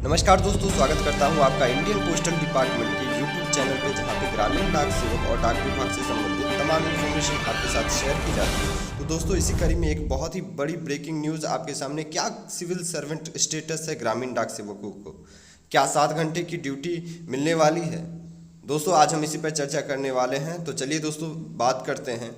नमस्कार दोस्तों, स्वागत करता हूं आपका इंडियन पोस्टल डिपार्टमेंट के यूट्यूब चैनल पे, जहां पे ग्रामीण डाक सेवक और डाक विभाग से संबंधित तमाम इन्फॉर्मेशन आपके साथ शेयर की जाती है। तो दोस्तों, इसी कड़ी में एक बहुत ही बड़ी ब्रेकिंग न्यूज़ आपके सामने। क्या सिविल सर्वेंट स्टेटस है ग्रामीण डाक सेवकों को? क्या 7 घंटे की ड्यूटी मिलने वाली है? दोस्तों, आज हम इसी पर चर्चा करने वाले हैं। तो चलिए दोस्तों, बात करते हैं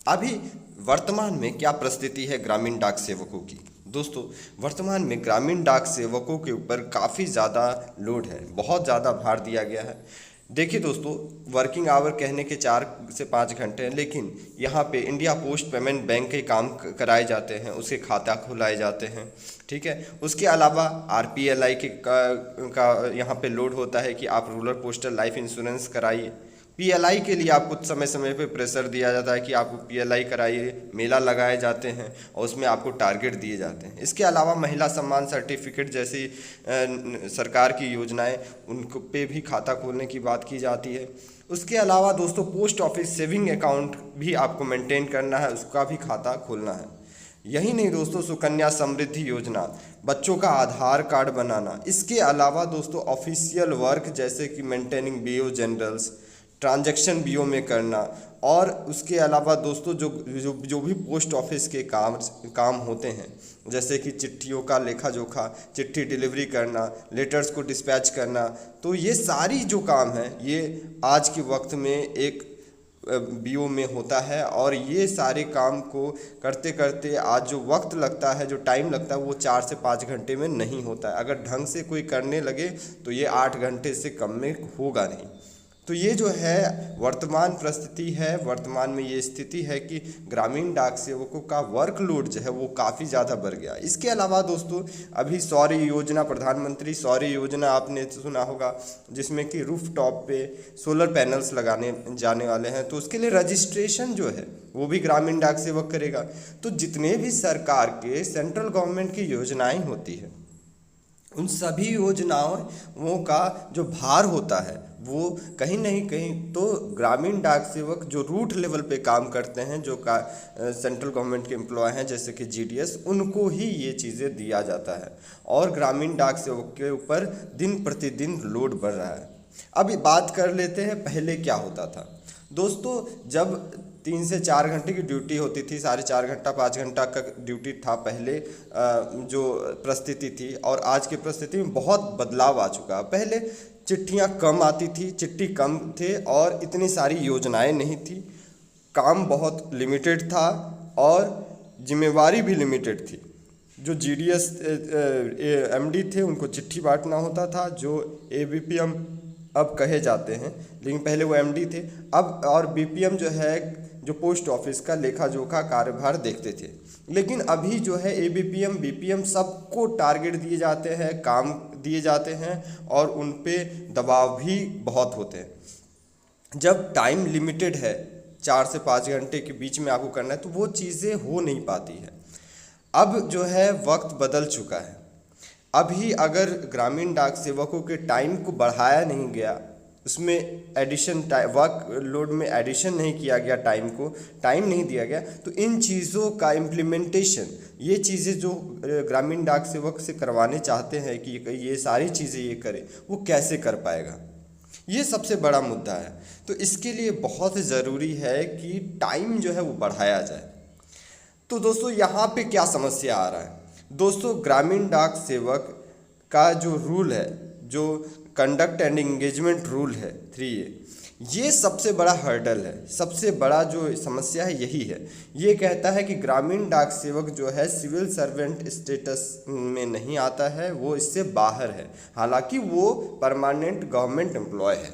अभी वर्तमान में क्या परिस्थिति है ग्रामीण डाक सेवकों की। दोस्तों, वर्तमान में ग्रामीण डाक सेवकों के ऊपर काफ़ी ज़्यादा लोड है, बहुत ज़्यादा भार दिया गया है। देखिए दोस्तों, वर्किंग आवर कहने के 4 से 5 घंटे हैं, लेकिन यहाँ पे इंडिया पोस्ट पेमेंट बैंक के काम कराए जाते हैं, उसके खाता खुलाए जाते हैं, ठीक है। उसके अलावा RPLI का यहाँ पे लोड होता है कि आप रूरल पोस्टल लाइफ इंश्योरेंस कराइए। PLI के लिए आपको समय समय पे प्रेशर दिया जाता है कि आपको PLI कराइए, मेला लगाए जाते हैं और उसमें आपको टारगेट दिए जाते हैं। इसके अलावा महिला सम्मान सर्टिफिकेट जैसी सरकार की योजनाएं, उनको पे भी खाता खोलने की बात की जाती है। उसके अलावा दोस्तों, पोस्ट ऑफिस सेविंग अकाउंट भी आपको मेंटेन करना है, उसका भी खाता खोलना है। यही नहीं दोस्तों, सुकन्या समृद्धि योजना, बच्चों का आधार कार्ड बनाना। इसके अलावा दोस्तों, ऑफिशियल वर्क जैसे कि maintaining BO generals, transaction BO में करना, और उसके अलावा दोस्तों जो भी पोस्ट ऑफिस के काम होते हैं, जैसे कि चिट्ठियों का लेखा जोखा, चिट्ठी डिलीवरी करना, लेटर्स को डिस्पैच करना, तो ये सारी जो काम है ये आज के वक्त में एक BO में होता है। और ये सारे काम को करते करते आज जो वक्त लगता है, जो टाइम लगता है, वो 4 से 5 घंटे में नहीं होता है। अगर ढंग से कोई करने लगे तो ये 8 घंटे से कम में होगा नहीं। तो ये जो है वर्तमान परिस्थिति है, वर्तमान में ये स्थिति है कि ग्रामीण डाक सेवकों का वर्कलोड जो है वो काफ़ी ज़्यादा बढ़ गया। इसके अलावा दोस्तों, अभी सौर योजना, प्रधानमंत्री सौर योजना आपने सुना होगा, जिसमें कि रूफ टॉप पे सोलर पैनल्स लगाने जाने वाले हैं। तो उसके लिए रजिस्ट्रेशन जो है वो भी ग्रामीण डाक सेवक करेगा। तो जितने भी सरकार के सेंट्रल गवर्नमेंट की योजनाएँ होती है, उन सभी योजनाओं का जो भार होता है वो कहीं नहीं कहीं तो ग्रामीण डाक सेवक जो रूट लेवल पे काम करते हैं, जो सेंट्रल गवर्नमेंट के एम्प्लॉय हैं जैसे कि GDS, उनको ही ये चीज़ें दिया जाता है। और ग्रामीण डाक सेवक के ऊपर दिन प्रतिदिन लोड बढ़ रहा है। अब बात कर लेते हैं पहले क्या होता था। दोस्तों, जब 3 से 4 घंटे की ड्यूटी होती थी, 4.5 घंटा 5 घंटा का ड्यूटी था पहले, जो परिस्थिति थी, और आज की परिस्थिति में बहुत बदलाव आ चुका है। पहले चिट्ठियाँ कम आती थी, चिट्ठी कम थे, और इतनी सारी योजनाएं नहीं थी, काम बहुत लिमिटेड था और जिम्मेवारी भी लिमिटेड थी। जो GDS MD थे, उनको चिट्ठी बांटना होता था, जो ABPM अब कहे जाते हैं, लेकिन पहले वो MD थे। अब और BPM जो है, जो पोस्ट ऑफिस का लेखा जोखा कार्यभार देखते थे। लेकिन अभी जो है ABPM BPM सबको टारगेट दिए जाते हैं, काम दिए जाते हैं, और उन पे दबाव भी बहुत होते हैं। जब टाइम लिमिटेड है, 4 से 5 घंटे के बीच में आपको करना है, तो वो चीज़ें हो नहीं पाती है। अब जो है वक्त बदल चुका है। अभी अगर ग्रामीण डाक सेवकों के टाइम को बढ़ाया नहीं गया, उसमें एडिशन वर्क लोड में एडिशन नहीं किया गया, टाइम नहीं दिया गया, तो इन चीज़ों का इम्प्लीमेंटेशन, ये चीज़ें जो ग्रामीण डाक सेवक से करवाने चाहते हैं कि ये सारी चीज़ें ये करे, वो कैसे कर पाएगा? ये सबसे बड़ा मुद्दा है। तो इसके लिए बहुत ज़रूरी है कि टाइम जो है वो बढ़ाया जाए। तो दोस्तों, यहाँ पे क्या समस्या आ रहा है? दोस्तों, ग्रामीण डाक सेवक का जो रूल है, जो कंडक्ट एंड एंगेजमेंट रूल है 3A, ये सबसे बड़ा हर्डल है, सबसे बड़ा जो समस्या है यही है। ये कहता है कि ग्रामीण डाक सेवक जो है सिविल सर्वेंट स्टेटस में नहीं आता है, वो इससे बाहर है, हालांकि वो परमानेंट गवर्नमेंट एम्प्लॉय है।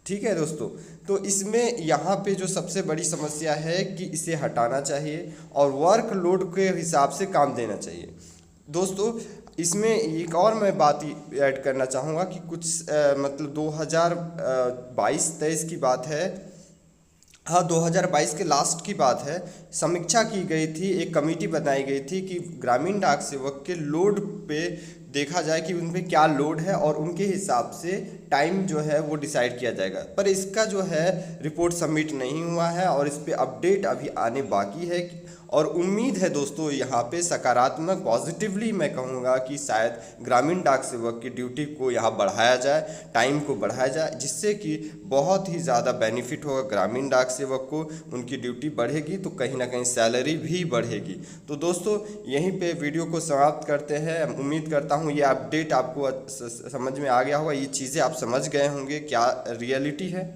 ठीक है दोस्तों, तो इसमें यहाँ पे जो सबसे बड़ी समस्या है कि इसे हटाना चाहिए और वर्क लोड के हिसाब से काम देना चाहिए। दोस्तों, इसमें एक और मैं बात ऐड करना चाहूँगा कि कुछ मतलब 2022-23 की बात है, हाँ 2022 के लास्ट की बात है, समीक्षा की गई थी, एक कमेटी बनाई गई थी कि ग्रामीण डाक सेवक के लोड पे देखा जाए कि उन पे क्या लोड है, और उनके हिसाब से टाइम जो है वो डिसाइड किया जाएगा। पर इसका जो है रिपोर्ट सबमिट नहीं हुआ है, और इस पे अपडेट अभी आने बाकी है। और उम्मीद है दोस्तों यहाँ पे सकारात्मक पॉजिटिवली मैं कहूँगा कि शायद ग्रामीण डाक सेवक की ड्यूटी को यहाँ बढ़ाया जाए, टाइम को बढ़ाया जाए, जिससे कि बहुत ही ज़्यादा बेनिफिट होगा ग्रामीण डाक सेवक को। उनकी ड्यूटी बढ़ेगी तो कहीं ना कहीं सैलरी भी बढ़ेगी। तो दोस्तों यहीं पे वीडियो को समाप्त करते हैं। उम्मीद करता हूँ ये अपडेट आपको समझ में आ गया होगा, ये चीज़ें आप समझ गए होंगे क्या रियलिटी है।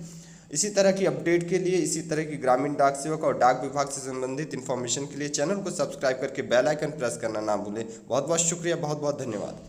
इसी तरह की अपडेट के लिए, इसी तरह की ग्रामीण डाक सेवक और डाक विभाग से संबंधित इन्फॉर्मेशन के लिए चैनल को सब्सक्राइब करके बेल आइकन प्रेस करना ना भूलें। बहुत बहुत शुक्रिया, बहुत बहुत धन्यवाद।